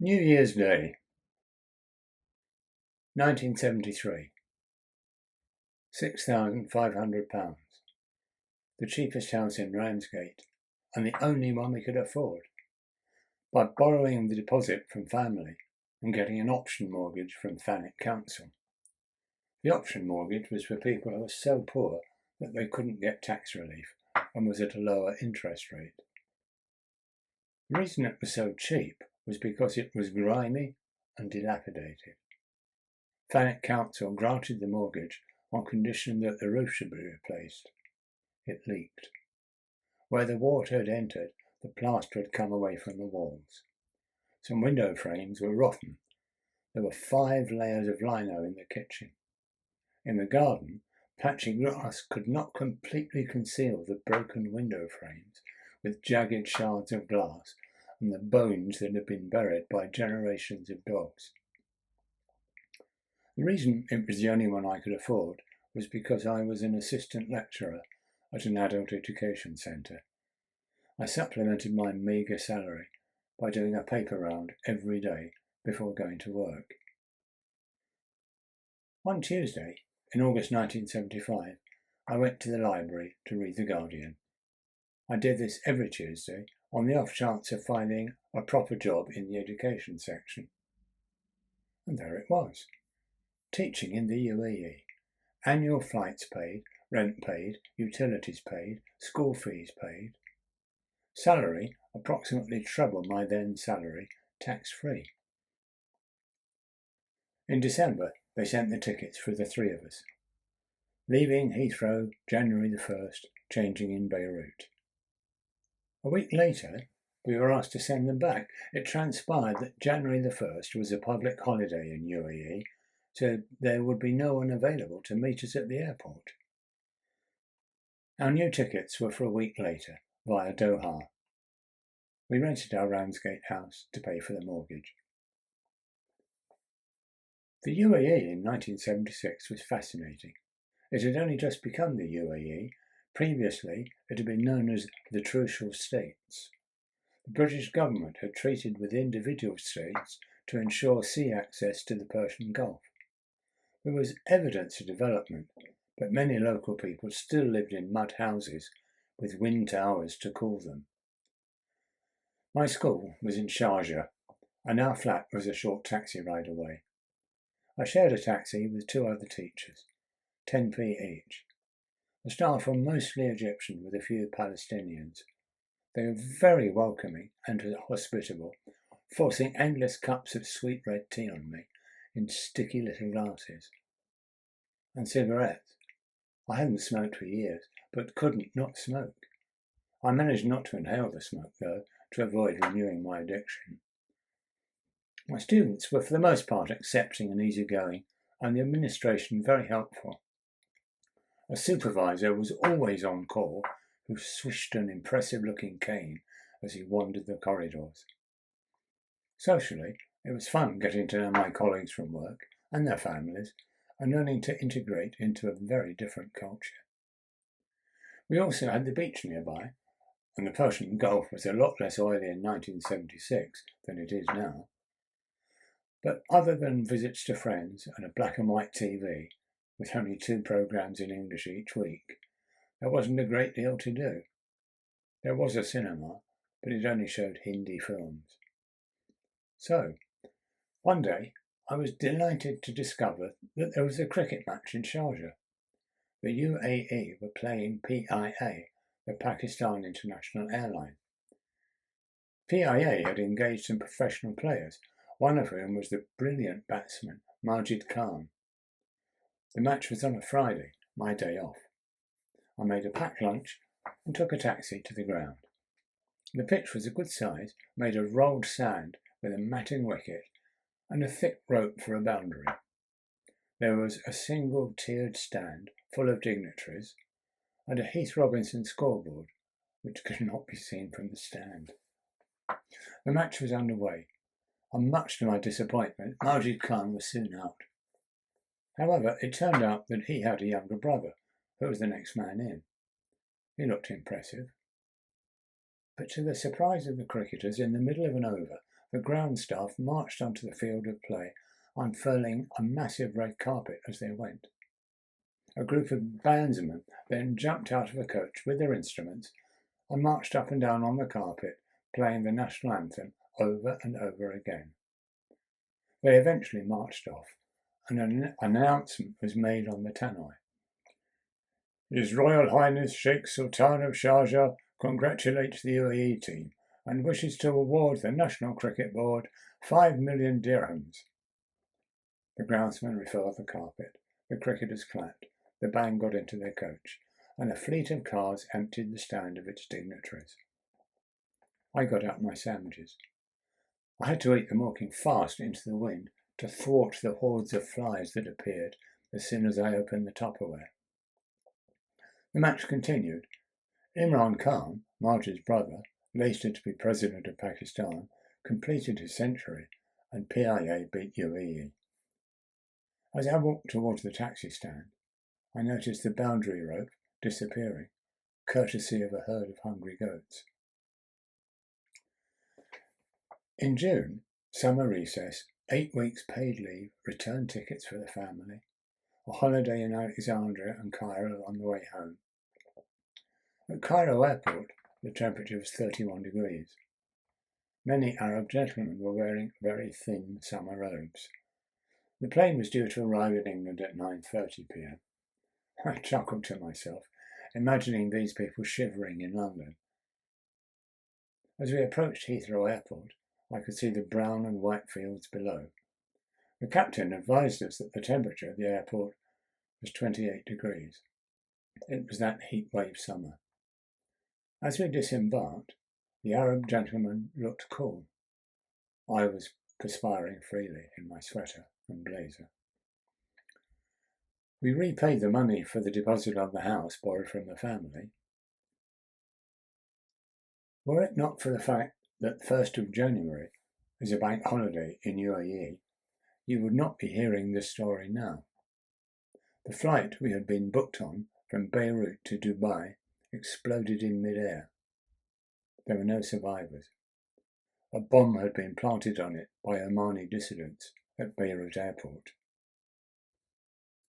New Year's Day, 1973, £6,500, the cheapest house in Ramsgate and the only one we could afford. By borrowing the deposit from family and getting an option mortgage from Thanet Council. The option mortgage was for people who were so poor that they couldn't get tax relief and was at a lower interest rate. The reason it was so cheap was because it was grimy and dilapidated. Thanet Council granted the mortgage on condition that the roof should be replaced. It leaked. Where the water had entered, the plaster had come away from the walls. Some window frames were rotten. There were 5 layers of lino in the kitchen. In the garden, patchy grass could not completely conceal the broken window frames with jagged shards of glass and the bones that had been buried by generations of dogs. The reason it was the only one I could afford was because I was an assistant lecturer at an adult education centre. I supplemented my meagre salary by doing a paper round every day before going to work. One Tuesday, in August 1975, I went to the library to read The Guardian. I did this every Tuesday on the off chance of finding a proper job in the education section. And there it was. Teaching in the UAE. Annual flights paid, rent paid, utilities paid, school fees paid. Salary approximately treble my then salary, tax-free. In December, they sent the tickets for the 3 of us. Leaving Heathrow January the 1st, changing in Beirut. A week later, we were asked to send them back. It transpired that January the 1st was a public holiday in UAE, so there would be no one available to meet us at the airport. Our new tickets were for a week later, via Doha. We rented our Ramsgate house to pay for the mortgage. The UAE in 1976 was fascinating. It had only just become the UAE. Previously, it had been known as the Trucial States. The British government had treated with individual states to ensure sea access to the Persian Gulf. There was evidence of development, but many local people still lived in mud houses with wind towers to cool them. My school was in Sharjah, and our flat was a short taxi ride away. I shared a taxi with 2 other teachers, 10p each. The staff were mostly Egyptian with a few Palestinians. They were very welcoming and hospitable, forcing endless cups of sweet red tea on me in sticky little glasses. And cigarettes. I hadn't smoked for years, but couldn't not smoke. I managed not to inhale the smoke, though, to avoid renewing my addiction. My students were for the most part accepting and easygoing, and the administration very helpful. A supervisor was always on call, who swished an impressive-looking cane as he wandered the corridors. Socially, it was fun getting to know my colleagues from work and their families and learning to integrate into a very different culture. We also had the beach nearby, and the Persian Gulf was a lot less oily in 1976 than it is now. But other than visits to friends and a black and white TV, with only 2 programmes in English each week, there wasn't a great deal to do. There was a cinema, but it only showed Hindi films. So, one day, I was delighted to discover that there was a cricket match in Sharjah. The UAE were playing PIA, the Pakistan International Airline. PIA had engaged some professional players, one of whom was the brilliant batsman Majid Khan. The match was on a Friday, my day off. I made a packed lunch and took a taxi to the ground. The pitch was a good size, made of rolled sand with a matting wicket and a thick rope for a boundary. There was a single tiered stand full of dignitaries and a Heath Robinson scoreboard, which could not be seen from the stand. The match was underway, and much to my disappointment, Majid Khan was soon out. However, it turned out that he had a younger brother, who was the next man in. He looked impressive. But to the surprise of the cricketers, in the middle of an over, the ground staff marched onto the field of play, unfurling a massive red carpet as they went. A group of bandsmen then jumped out of a coach with their instruments and marched up and down on the carpet, playing the national anthem over and over again. They eventually marched off, and an announcement was made on the tannoy. His Royal Highness Sheikh Sultan of Sharjah congratulates the UAE team and wishes to award the National Cricket Board 5 million dirhams. The groundsman refilled the carpet, the cricketers clapped, the band got into their coach, and a fleet of cars emptied the stand of its dignitaries. I got out my sandwiches. I had to eat them walking fast into the wind to thwart the hordes of flies that appeared as soon as I opened the Tupperware. The match continued. Imran Khan, Marge's brother, later to be President of Pakistan, completed his century, and PIA beat UAE. As I walked towards the taxi stand, I noticed the boundary rope disappearing, courtesy of a herd of hungry goats. In June, summer recess, 8 weeks paid leave, return tickets for the family, a holiday in Alexandria and Cairo on the way home. At Cairo airport, the temperature was 31 degrees. Many Arab gentlemen were wearing very thin summer robes. The plane was due to arrive in England at 9:30 p.m. I chuckled to myself, imagining these people shivering in London. As we approached Heathrow Airport, I could see the brown and white fields below. The captain advised us that the temperature at the airport was 28 degrees. It was that heat-wave summer. As we disembarked, the Arab gentleman looked cool. I was perspiring freely in my sweater and blazer. We repaid the money for the deposit on the house borrowed from the family. Were it not for the fact that 1st of January is a bank holiday in UAE, you would not be hearing this story now. The flight we had been booked on from Beirut to Dubai exploded in mid-air. There were no survivors. A bomb had been planted on it by Omani dissidents at Beirut airport.